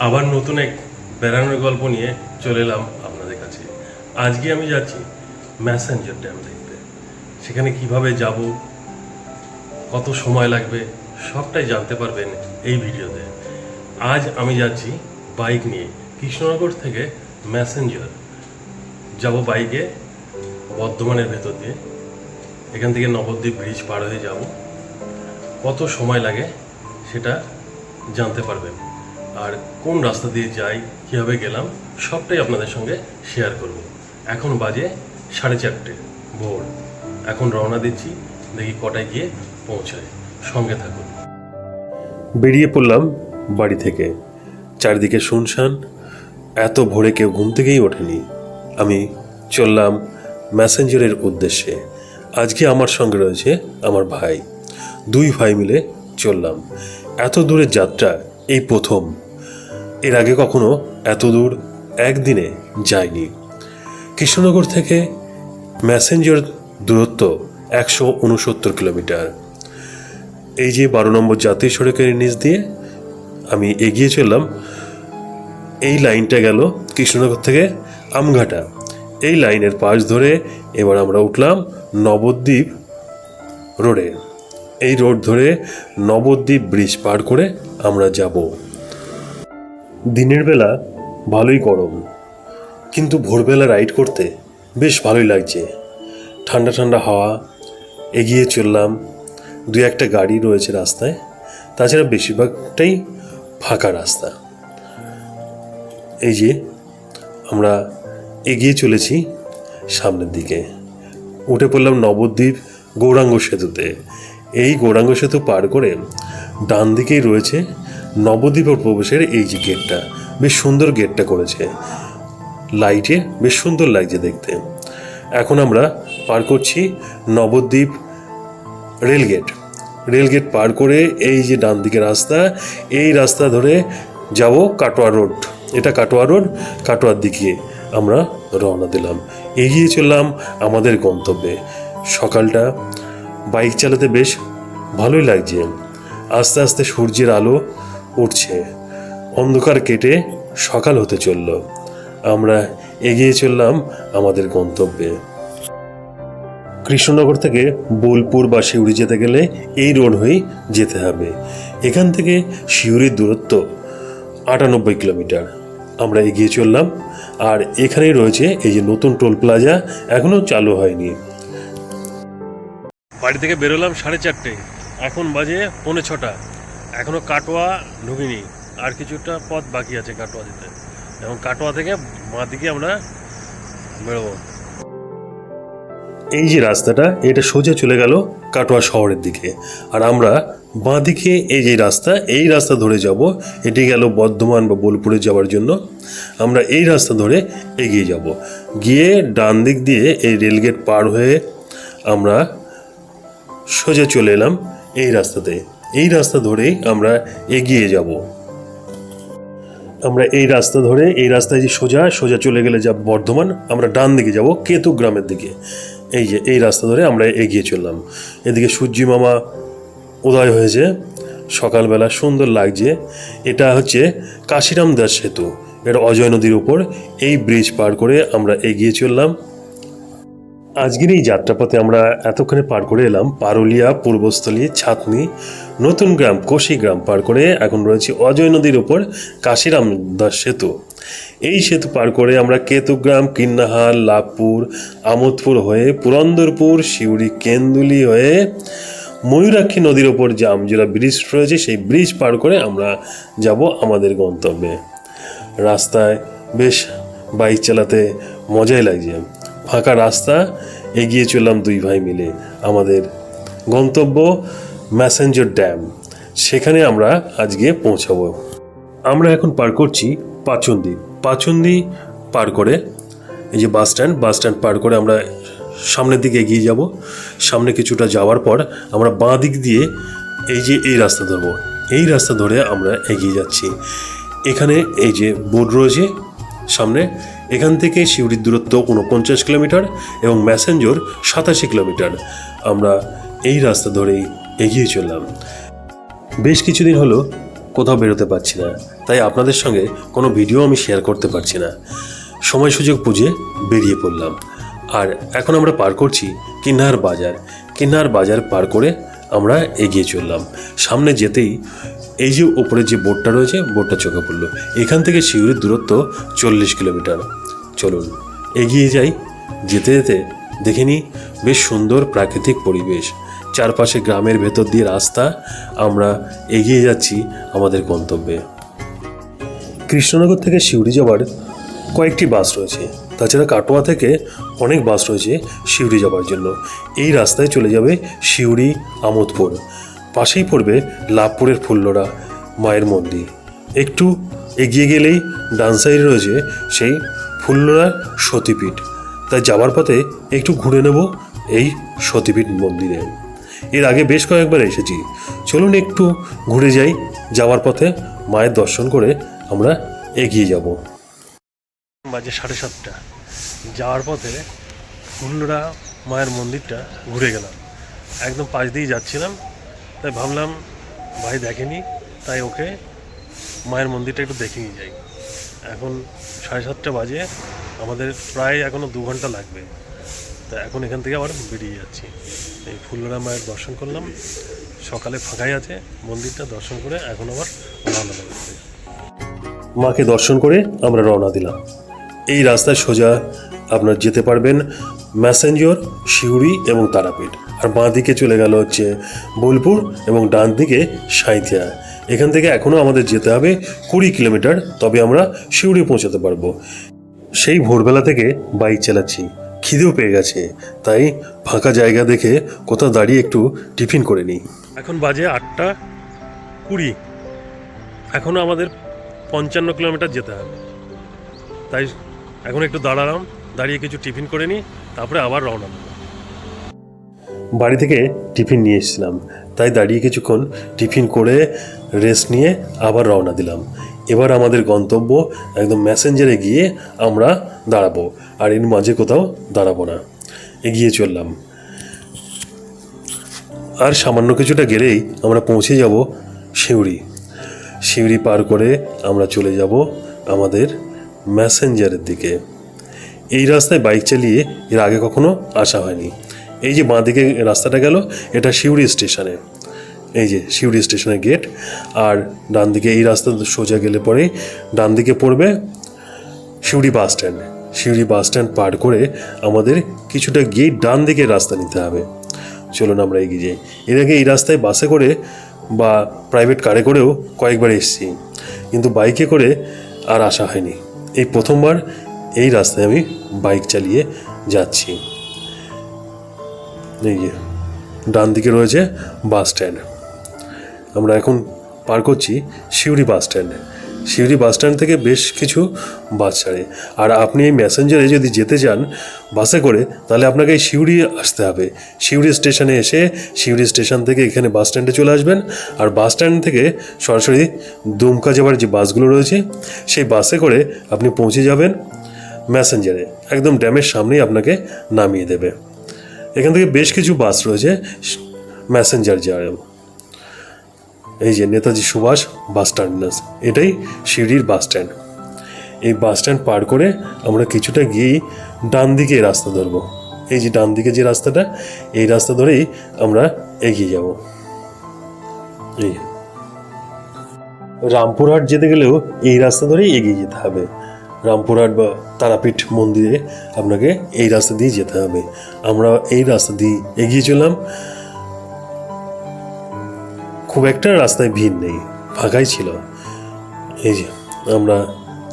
আবার নতুন এক বেড়ানোর গল্প নিয়ে চলে এলাম আপনাদের কাছে। আজকে আমি যাচ্ছি ম্যাসেঞ্জার ড্যাম দেখতে। সেখানে কিভাবে যাব, কত সময় লাগবে, সবটাই জানতে পারবেন এই ভিডিওতে। আজ আমি যাচ্ছি বাইক নিয়ে কৃষ্ণনগর থেকে ম্যাসেঞ্জার যাব বাইকে, বর্ধমানের ভেতর দিয়ে। এখান থেকে নবদ্বীপ ব্রিজ পার হয়ে যাব। কত সময় লাগে সেটা জানতে পারবেন, আর কোন রাস্তা দিয়ে যাই, কীভাবে গেলাম, সবটাই আপনাদের সঙ্গে শেয়ার করব। এখন বাজে 4:30 ভোর। এখন রওনা দিচ্ছি, দেখি কটায় গিয়ে পৌঁছায়। সঙ্গে থাকুন। বেরিয়ে পড়লাম বাড়ি থেকে। চারিদিকে শুনশান, এত ভোরে কেউ ঘুম থেকেই ওঠেনি। আমি চললাম ম্যাসেঞ্জারের উদ্দেশ্যে। আজকে আমার সঙ্গে রয়েছে আমার ভাই। দুই ভাই মিলে চললাম। এত দূরের যাত্রা এই প্রথম। এর আগে কখনো এত দূর একদিনে যায়নি। কৃষ্ণনগর থেকে ম্যাসেঞ্জার দূরত্ব 169 কিলোমিটার। এই যে 12 নম্বর জাতীয় সড়কের নিচ দিয়ে আমি এগিয়ে চললাম। এই লাইনটা গেল কৃষ্ণনগর থেকে আমঘাটা। এই লাইনের পাশ ধরে এবার আমরা উঠলাম নবদ্বীপ রোডে। এই রোড ধরে নবদ্বীপ ব্রিজ পার করে আমরা যাব। দিনের বেলা ভালোই গরম, কিন্তু ভোরবেলা রাইড করতে বেশ ভালোই লাগছে। ঠান্ডা ঠান্ডা হাওয়া। এগিয়ে চললাম। দু একটা গাড়ি রয়েছে রাস্তায়, তাছাড়া বেশিরভাগটাই ফাঁকা রাস্তা। এই যে আমরা এগিয়ে চলেছি সামনের দিকে। উঠে পড়লাম নবদ্বীপ গৌরাঙ্গ সেতুতে। এই গৌরাঙ্গ সেতু পার করে ডান দিকেই রয়েছে নবদ্বীপ প্রবেশের এই যে গেটটা। বেশ সুন্দর গেটটা করেছে, লাইটে বেশ সুন্দর লাগছে দেখতে। এখন আমরা পার করছি নবদ্বীপ রেলগেট। রেলগেট পার করে এই যে ডান দিকে রাস্তা, এই রাস্তা ধরে যাব কাটোয়া রোড। এটা কাটোয়া রোড। কাটোয়ার দিকে আমরা রওনা দিলাম। এগিয়ে চললাম আমাদের গন্তব্যে। সকালটা বাইক চালাতে বেশ ভালোই লাগছে। আস্তে আস্তে সূর্যের আলো উঠছে, অন্ধকার কেটে সকাল হতে চলল। আমরা এগিয়ে চললাম আমাদের গন্তব্যে। কৃষ্ণনগর থেকে বোলপুর বা সিউড়ি যেতে গেলে এই রোড হয়েই যেতে হবে। এখান থেকে সিউড়ির দূরত্ব 98 কিলোমিটার। আমরা এগিয়ে চললাম। আর এখানেই রয়েছে এই যে নতুন টোল প্লাজা, এখনও চালু হয়নি। বাড়ি থেকে বেরোলাম 4:30, এখন বাজে 5:45। এখনও কাটোয়া ঢুকিনি, আর কিছুটা পথ বাকি আছে কাটোয়া যেতে। এবং কাটোয়া থেকে বাঁ দিকে আমরা বেরোবো। এই যে রাস্তাটা, এটা সোজা চলে গেল কাটোয়া শহরের দিকে। আর আমরা বাঁ দিকে এই যে রাস্তা, এই রাস্তা ধরে যাব। এটি গেল বর্ধমান বা বোলপুরে যাওয়ার জন্য। আমরা এই রাস্তা ধরে এগিয়ে যাব। গিয়ে ডান দিক দিয়ে এই রেলগেট পার হয়ে আমরা সোজা চলে এলাম এই রাস্তাতে। এই রাস্তা ধরেই আমরা এগিয়ে যাব। আমরা এই রাস্তা ধরে, এই রাস্তায় যে সোজা সোজা চলে গেলে যাব বর্ধমান। আমরা ডান দিকে যাব কেতু গ্রামের দিকে। এই যে এই রাস্তা ধরে আমরা এগিয়ে চললাম। এদিকে সূর্যি মামা উদয় হয়েছে, সকালবেলা সুন্দর লাগছে। এটা হচ্ছে কাশিরাম দাস সেতু, এটা অজয় নদীর উপর। এই ব্রিজ পার করে আমরা এগিয়ে চললাম। আজকের এই যাত্রাপথে আমরা এতক্ষণে পার করে এলাম পারুলিয়া, পূর্বস্থলী, ছাতনি, নতুন গ্রাম, কোশিগ্রাম পার করে এখন রয়েছে অজয় নদীর উপর কাশিরাম দাস সেতু। এই সেতু পার করে আমরা কেতুগ্রাম, কিন্নাহার, লাভপুর, আমোদপুর হয়ে পুরন্দরপুর, সিউড়ি, কেন্দুলি হয়ে ময়ূরাক্ষী নদীর ওপর যে আমজোলা ব্রিজ রয়েছে, সেই ব্রিজ পার করে আমরা যাব আমাদের গন্তব্যে। রাস্তায় বেশ বাইক চালাতে মজাই লাগছে। ফাঁকা রাস্তা। এগিয়ে চললাম দুই ভাই মিলে আমাদের গন্তব্য ম্যাসেঞ্জার ড্যাম। সেখানে আমরা আজকে পৌঁছাবো। আমরা এখন পার করছি পাচন্দি। পাচন্দি পার করে এই যে বাস স্ট্যান্ড পার করে আমরা সামনের দিকে এগিয়ে যাব। সামনে কিছুটা যাওয়ার পর আমরা বাঁ দিক দিয়ে এই যে এই রাস্তা ধরবো। এই রাস্তা ধরে আমরা এগিয়ে যাচ্ছি। এখানে এই যে বোর্ড রয়েছে সামনে। এখান থেকে সিউড়ির দূরত্ব 49 কিলোমিটার এবং ম্যাসেঞ্জার 87 কিলোমিটার। আমরা এই রাস্তা ধরেই এগিয়ে চললাম। বেশ কিছুদিন হলো কোথাও বেরোতে পারছি না, তাই আপনাদের সঙ্গে কোনো ভিডিও আমি শেয়ার করতে পারছি না। সময় সুযোগ বুঝে বেরিয়ে পড়লাম। আর এখন আমরা পার করছি কিন্নার বাজার। কিন্নার বাজার পার করে আমরা এগিয়ে চললাম। সামনে যেতেই এই যে ওপরে যে বোর্ডটা রয়েছে, বোর্ডটা চোখে পড়লো। এখান থেকে সিউড়ির দূরত্ব 40 কিলোমিটার। চলুন এগিয়ে যাই। যেতে যেতে দেখে নিই বেশ সুন্দর প্রাকৃতিক পরিবেশ, চারপাশে গ্রামের ভেতর দিয়ে রাস্তা। আমরা এগিয়ে যাচ্ছি আমাদের গন্তব্যে। কৃষ্ণনগর থেকে সিউড়ি যাওয়ার কয়েকটি বাস রয়েছে, তাছাড়া কাটোয়া থেকে অনেক বাস রয়েছে সিউড়ি যাওয়ার জন্য। এই রাস্তায় চলে যাবে সিউড়ি আমোদপুর। পাশেই পড়বে লাভপুরের ফুল্লরা মায়ের মন্দির। একটু এগিয়ে গেলেই ডান সাইডে রয়েছে সেই ফুল্লরা সতীপীঠ। তাই যাওয়ার পথে একটু ঘুরে নেব এই সতীপীঠ মন্দিরে। এর আগে বেশ কয়েকবার এসেছি, চলুন একটু ঘুরে যাই। যাওয়ার পথে মায়ের দর্শন করে আমরা এগিয়ে যাব। বাজে 7:30। যাওয়ার পথে ফুল্লরা মায়ের মন্দিরটা ঘুরে গেলাম। একদম পাশ দিয়েই যাচ্ছিলাম, তাই ভাবলাম ভাই দেখেনি, তাই ওকে মায়ের মন্দিরটা একটু দেখে নিয়ে যাই। এখন 7:30 বাজে, আমাদের প্রায় এখনও 2 ঘন্টা লাগবে। তা এখন এখান থেকে আবার বেরিয়ে যাচ্ছি। এই ফুল্লরা মায়ের দর্শন করলাম, সকালে ফাঁকাই আছে মন্দিরটা, দর্শন করে এখন আবার রওনা দেবো। মাকে দর্শন করে আমরা রওনা দিলাম। এই রাস্তায় সোজা আপনার যেতে পারবেন ম্যাসেঞ্জর, সিউড়ি এবং তারাপীঠ। আর বাঁ দিকে চলে গেল হচ্ছে বোলপুর এবং ডান দিকে সাঁইথিয়া। এখান থেকে এখনও আমাদের যেতে হবে 20 কিলোমিটার, তবে আমরা সিউড়ি পৌঁছাতে পারবো। সেই ভোরবেলা থেকে বাইক চালাচ্ছি, খিদেও পেয়ে গেছে, তাই ফাঁকা জায়গা দেখে কোথাও দাঁড়িয়ে একটু টিফিন করে নিই। এখন বাজে 8:20। এখনও আমাদের 55 কিলোমিটার যেতে হবে, তাই এখন একটু দাঁড়ালাম, দাঁড়িয়ে কিছু টিফিন করে নিই, তারপরে আবার রওনা দেবো। বাড়ি থেকে টিফিন নিয়ে এসেছিলাম, তাই দাঁড়িয়ে কিছুক্ষণ টিফিন করে রেস্ট নিয়ে আবার রওনা দিলাম। এবার আমাদের গন্তব্য একদম ম্যাসেঞ্জারে গিয়ে আমরা দাঁড়াবো, আর এর মাঝে কোথাও দাঁড়াবো না। এগিয়ে চললাম, আর সামান্য কিছুটা গেলেই আমরা পৌঁছে যাব সিউড়ি। সিউড়ি পার করে আমরা চলে যাব আমাদের ম্যাসেঞ্জারের দিকে। এই রাস্তায় বাইক চালিয়ে এর আগে কখনো আসা হয়নি। এই যে বাঁ দিকে রাস্তাটা গেল, এটা সিউড়ি স্টেশনে। এই যে সিউড়ি স্টেশনের গেট। আর ডান দিকে এই রাস্তা সোজা গেলে পরে ডান দিকে পড়বে Suri bus stand. Suri bus stand পার করে আমাদের কিছুটা গিয়ে ডান দিকে রাস্তা নিতে হবে। চলুন আমরা এগিয়ে যাই। এর আগে এই রাস্তায় বাসে করে বা প্রাইভেট কারে করেও কয়েকবার এসেছি, কিন্তু বাইকে করে আর আসা হয়নি। এই প্রথমবার এই রাস্তায় আমি বাইক চালিয়ে যাচ্ছি। এই যে ডান দিকে রয়েছে বাস স্ট্যান্ড। আমরা এখন পার করছি Suri bus stand. Suri bus stand থেকে বেশ কিছু বাস ছাড়ে। আর আপনি এই ম্যাসেঞ্জারে যদি যেতে চান বাসে করে, তাহলে আপনাকে এই সিউড়ি আসতে হবে। সিউড়ি স্টেশনে এসে সিউড়ি স্টেশন থেকে এখানে বাস স্ট্যান্ডে চলে আসবেন। আর বাস স্ট্যান্ড থেকে সরাসরি দুমকা যাওয়ার যে বাসগুলো রয়েছে, সেই বাসে করে আপনি পৌঁছে যাবেন ম্যাসেঞ্জারে। একদম ড্যামের সামনেই আপনাকে নামিয়ে দেবে। এখান থেকে বেশ কিছু বাস রয়েছে ম্যাসেঞ্জার যাওয়ার। এই যে নেতাজি সুভাষ বাস টার্মিনাস, এটাই সিউড়ির বাস স্ট্যান্ড। এই বাস স্ট্যান্ড পার করে আমরা কিছুটা গিয়েই ডান দিকে রাস্তা ধরবো। এই যে ডান দিকে যে রাস্তাটা, এই রাস্তা ধরেই আমরা এগিয়ে যাব। এই রামপুরহাট যেতে গেলেও এই রাস্তা ধরেই এগিয়ে যেতে হবে। রামপুরহাট বা তারাপীঠ মন্দিরে আপনাকে এই রাস্তা দিয়ে যেতে হবে। আমরা এই রাস্তা দিয়ে এগিয়ে চললাম। খুব একটা রাস্তায় ভিড় নেই, ফাঁকাই ছিল। এই যে আমরা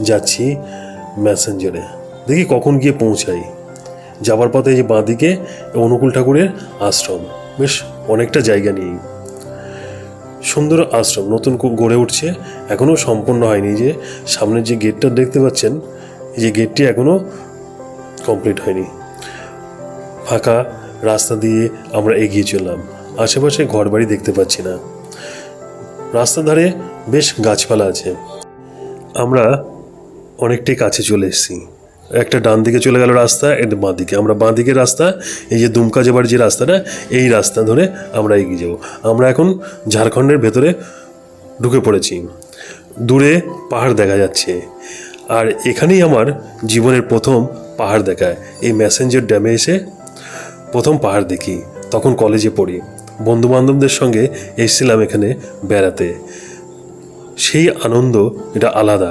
যাচ্ছি ম্যাসেঞ্জারে, দেখি কখন গিয়ে পৌঁছাই। যাবার পথে এই যে বাঁদিকে অনুকূল ঠাকুরের আশ্রম, বেশ অনেকটা জায়গা নিয়েই সুন্দর আশ্রম, নতুন গড়ে উঠছে, এখনও সম্পূর্ণ হয়নি। যে সামনের যে গেটটা দেখতে পাচ্ছেন, এই যে গেটটি এখনও কমপ্লিট হয়নি। ফাঁকা রাস্তা দিয়ে আমরা এগিয়ে চললাম। আশেপাশে ঘরবাড়ি দেখতে পাচ্ছি না। রাস্তার ধারে বেশ গাছপালা আছে। আমরা অনেকটাই কাছে চলে এসেছি। একটা ডান দিকে চলে গেল রাস্তা, একটা বাঁ দিকে। আমরা বাঁ দিকের রাস্তা, এই যে দুমকা যাবার যে রাস্তাটা, এই রাস্তা ধরে আমরা এগিয়ে যাব। আমরা এখন ঝাড়খণ্ডের ভেতরে ঢুকে পড়েছি। দূরে পাহাড় দেখা যাচ্ছে, আর এখানেই আমার জীবনের প্রথম পাহাড় দেখা। এই ম্যাসেঞ্জার ড্যামে এসে প্রথম পাহাড় দেখি। তখন কলেজে পড়ি, বন্ধুবান্ধবদের সঙ্গে এসেছিলাম এখানে বেড়াতে। সেই আনন্দ এটা আলাদা।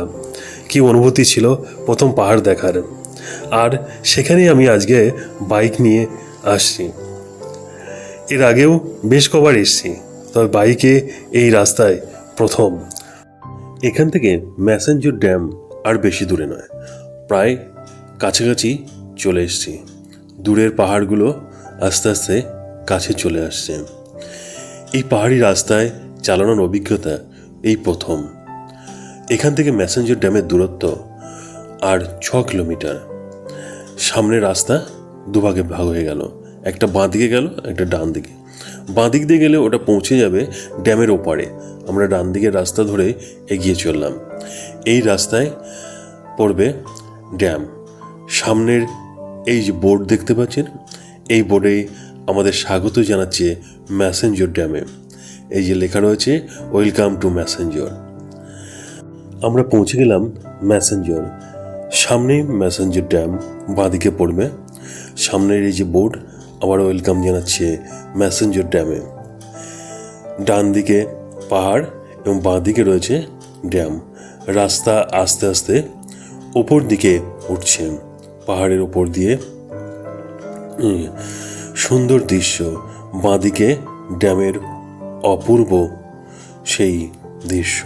কি অনুভূতি ছিল প্রথম পাহাড় দেখার। আর সেখানেই আমি আজকে বাইক নিয়ে আসছি। এর আগেও বেশ কবার এসেছি, তবে বাইকে এই রাস্তায় প্রথম। এখান থেকে ম্যাসেঞ্জার ড্যাম আর বেশি দূরে নয়, প্রায় কাছাকাছি চলে এসেছি। দূরের পাহাড়গুলো আস্তে আস্তে কাছে চলে আসছে। এই পাহাড়ি রাস্তায় চালানোর অভিজ্ঞতা এই প্রথম। এখান থেকে ম্যাসেঞ্জার ড্যামের দূরত্ব আর 6 কিলোমিটার। সামনের রাস্তা দুভাগে ভাগ হয়ে গেল, একটা বাঁ দিকে গেল, একটা ডান দিকে। বাঁ দিক দিয়ে গেলে ওটা পৌঁছে যাবে ড্যামের ওপারে। আমরা ডান দিকের রাস্তা ধরে এগিয়ে চললাম। এই রাস্তায় পড়বে ড্যাম। সামনের এই যে বোর্ড দেখতে পাচ্ছেন, এই বোর্ডে আমাদের স্বাগত জানাচ্ছে ম্যাসেঞ্জার ড্যামে। এই যে লেখা রয়েছে ওয়েলকাম টু ম্যাসেঞ্জার। আমরা পৌঁছে গেলাম ম্যাসেঞ্জার। সামনেই ম্যাসেঞ্জার ড্যাম বাঁদিকে পড়বে। সামনের এই যে বোর্ড আবার ওয়েলকাম জানাচ্ছে ম্যাসেঞ্জার ড্যামে। ডান দিকে পাহাড় এবং বাঁ দিকে রয়েছে ড্যাম। রাস্তা আস্তে আস্তে ওপর দিকে উঠছে, পাহাড়ের ওপর দিয়ে। সুন্দর দৃশ্য। বাঁ দিকে ড্যামের অপূর্ব সেই দৃশ্য।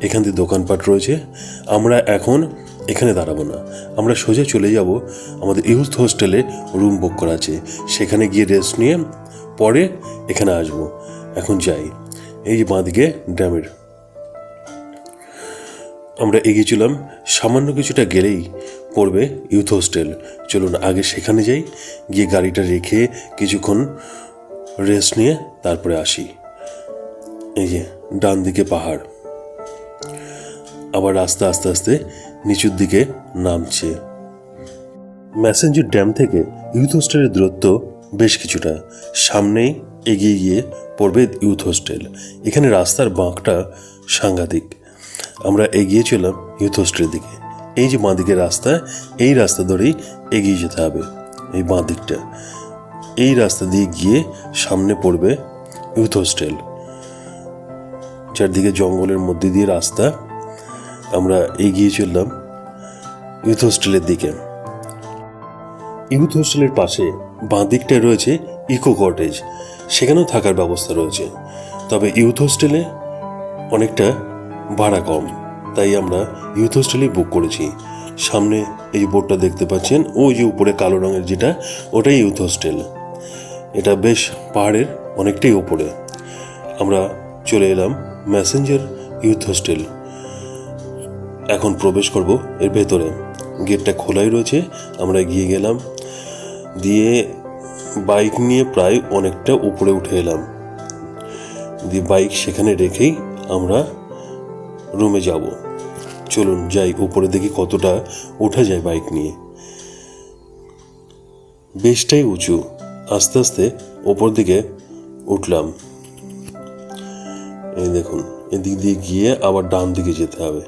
এখান থেকে দোকানপাট রয়েছে। আমরা এখন এখানে দাঁড়াবো না, আমরা সোজা চলে যাব আমাদের ইউথ হোস্টেলে। রুম বুক করা আছে, সেখানে গিয়ে রেস্ট নিয়ে পরে এখানে আসবো। এখন যাই। এই যে বাঁদিকে ড্যামের আমরা এগিয়েছিলাম। সামান্য কিছুটা গেলেই পড়বে ইউথ হোস্টেল। চলুন আগে সেখানে যাই, গিয়ে গাড়িটা রেখে কিছুক্ষণ রেস্ট নিয়ে তারপরে আসি। এই যে ডান দিকে পাহাড়, আবার রাস্তা আস্তে আস্তে নিচুর দিকে নামছে। ম্যাসেঞ্জার ড্যাম থেকে ইউথ হোস্টেলের দূরত্ব বেশ কিছুটা। সামনেই এগিয়ে গিয়ে পড়বে ইউথ হোস্টেল। এখানে রাস্তার বাঁকটা সাংঘাতিক। আমরা এগিয়ে চললাম ইউথ হোস্টেলের দিকে। এই যে বাঁ দিকের রাস্তা, এই রাস্তা ধরেই এগিয়ে যেতে হবে। এই বাঁ দিকটা, এই রাস্তা দিয়ে গিয়ে সামনে পড়বে ইউথ হোস্টেল। চারদিকে জঙ্গলের মধ্যে দিয়ে রাস্তা। আমরা এগিয়ে চললাম ইউথ হোস্টেলের দিকে। ইউথ হোস্টেলের পাশে বাঁ দিকটায় রয়েছে ইকো কটেজ, সেখানেও থাকার ব্যবস্থা রয়েছে। তবে ইউথ হোস্টেলে অনেকটা ভাড়া কম, তাই আমরা ইউথ হোস্টেলেই বুক করেছি। সামনে এই বোর্ডটা দেখতে পাচ্ছেন, ওই যে উপরে কালো রঙের যেটা, ওটাই ইউথ হোস্টেল। এটা বেশ পাহাড়ের অনেকটাই ওপরে। আমরা চলে এলাম ম্যাসেঞ্জার ইউথ হোস্টেল। এখন প্রবেশ করব এর ভেতরে। গেটটা খোলাই রয়েছে। আমরা গিয়ে গেলাম, দিয়ে বাইক নিয়ে প্রায় অনেকটা উপরে উঠে এলাম। দিয়ে বাইক সেখানে রেখেই আমরা রুমে যাব। চলুন যাই, উপরে দেখি কতটা ওঠা যায় বাইক নিয়ে। বেশটাই উঁচু। আস্তে আস্তে ওপর দিকে উঠলাম। এই দেখুন, এদিক দিয়ে গিয়ে আবার ডান দিকে যেতে হবে।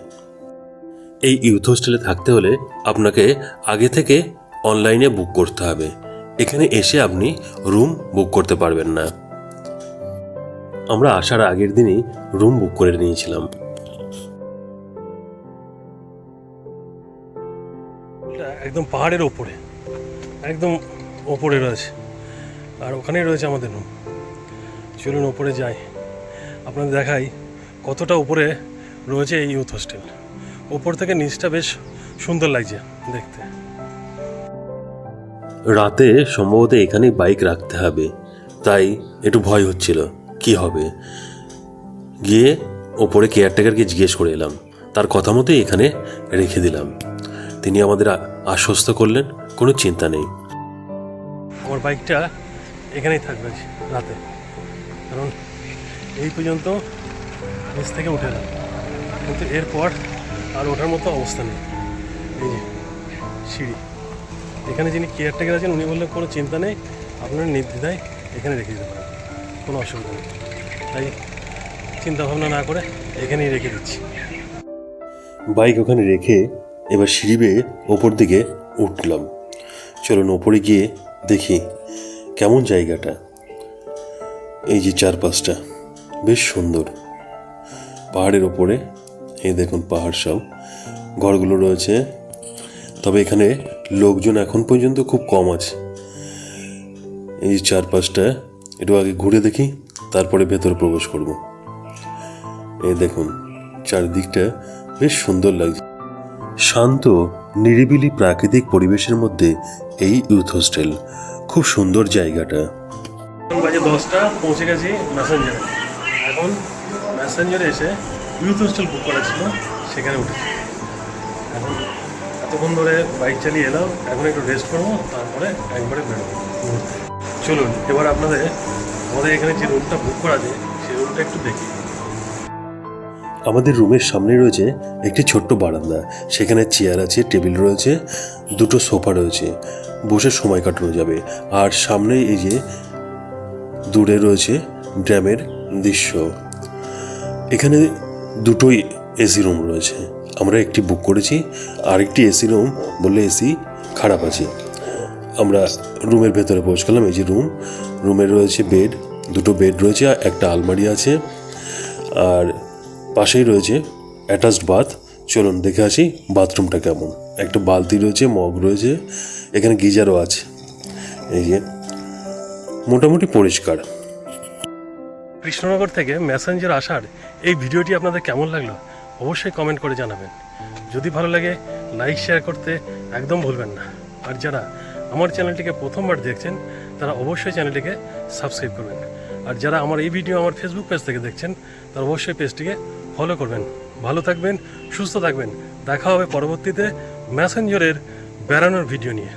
এই ইউথ হোস্টেলে থাকতে হলে আপনাকে আগে থেকে অনলাইনে বুক করতে হবে। এখানে এসে আপনি রুম বুক করতে পারবেন না। আমরা আসার আগের দিনই রুম বুক করে নিয়েছিলাম। একদম পাহাড়ের ওপরে, একদম ওপরে রয়েছে, আর ওখানেই রয়েছে আমাদের রুম। চলুন ওপরে যাই, আপনাদের দেখাই কতটা উপরে রয়েছে এই ইউথ হোস্টেল। ওপর থেকে নিচটা বেশ সুন্দর লাগছে দেখতে। রাতে সম্ভবত এখানেই বাইক রাখতে হবে, তাই একটু ভয় হচ্ছিল কি হবে। গিয়ে ওপরে কেয়ারটেকারকে জিজ্ঞেস করে এলাম, তার কথা মতোই এখানে রেখে দিলাম। তিনি আমাদের আশ্বস্ত করলেন কোনো চিন্তা নেই। আমার বাইকটা এখানেই থাকবে রাতে, কারণ এই পর্যন্ত নিচ থেকে উঠে এলাম, কিন্তু এরপর আর ওঠার মতো অবস্থা নেই। এই যে সিঁড়ি, এখানে যিনি কেয়ারটেকার আছেন উনি বললেন কোনো চিন্তা নেই, আপনারা নির্দ্বিধায় এখানে রেখে দিতে পারেন, কোনো অসুবিধা নেই। তাই চিন্তা ভাবনা না করে এখানেই রেখে দিচ্ছি। বাইক ওখানে রেখে এবার সিঁড়ি বেয়ে ওপর দিকে উঠলাম। চলুন ওপরে গিয়ে দেখি কেমন জায়গাটা। এই যে চারপাশটা বেশ সুন্দর, পাহাড়ের ওপরে এই দেখুন পাহাড়, সব ঘরগুলো রয়েছে। তবে এখানে লোকজন এখন পর্যন্ত খুব কম আছে। এই চারপাশটা একটু আগে ঘুরে দেখি, তারপরে ভেতরে প্রবেশ করব। এই দেখুন চারদিকটা বেশ সুন্দর লাগছে। শান্ত নিরিবিলি প্রাকৃতিক পরিবেশের মধ্যে এই ইউথ হোস্টেল, খুব সুন্দর জায়গাটা। এখন বাজে 10টা, পৌঁছে গেছি ম্যাসেঞ্জারে। এখন ম্যাসেঞ্জারে এসে ইউথ হোস্টেল বুক করা ছিল, সেখানে উঠেছি। এখন এতক্ষণ ধরে বাইক চালিয়ে এলাম, এখন একটু রেস্ট করবো, তারপরে একবারে বেরোবো ঘুরতে। চলুন এবার আপনাদের আমাদের এখানে যে রুমটা বুক করা যায় সেই রুমটা একটু দেখি। আমাদের রুমের সামনে রয়েছে একটি ছোট্ট বারান্দা, সেখানে চেয়ার আছে, টেবিল রয়েছে, দুটো সোফা রয়েছে, বসে সময় কাটানো যাবে। আর সামনে এই যে দূরে রয়েছে ড্যামের দৃশ্য। এখানে দুটোই এসি রুম রয়েছে, আমরা একটি বুক করেছি, আরেকটি এসি রুম বললে এসি খারাপ আছে। আমরা রুমের ভেতরে পৌঁছলাম। এই যে রুমের রয়েছে বেড, দুটো বেড রয়েছে, একটা আলমারি আছে, আর পাশেই রয়েছে অ্যাটাচড বাথ। চলুন দেখে আসি বাথরুমটা কেমন। একটা বালতি রয়েছে, মগ রয়েছে, এখানে গিজারও আছে। এই যে মোটামুটি পরিষ্কার। কৃষ্ণনগর থেকে ম্যাসেঞ্জার আসার এই ভিডিওটি আপনাদের কেমন লাগলো অবশ্যই কমেন্ট করে জানাবেন। যদি ভালো লাগে লাইক শেয়ার করতে একদম ভুলবেন না। আর যারা আমার চ্যানেলটিকে প্রথমবার দেখছেন তারা অবশ্যই চ্যানেলটিকে সাবস্ক্রাইব করবেন। আর যারা আমার এই ভিডিও আমার ফেসবুক পেজ থেকে দেখছেন তারা অবশ্যই পেজটিকে ফলো করবেন। ভালো থাকবেন, সুস্থ থাকবেন। দেখা হবে পরবর্তীতে ম্যাসেঞ্জারের বেড়ানোর ভিডিও নিয়ে।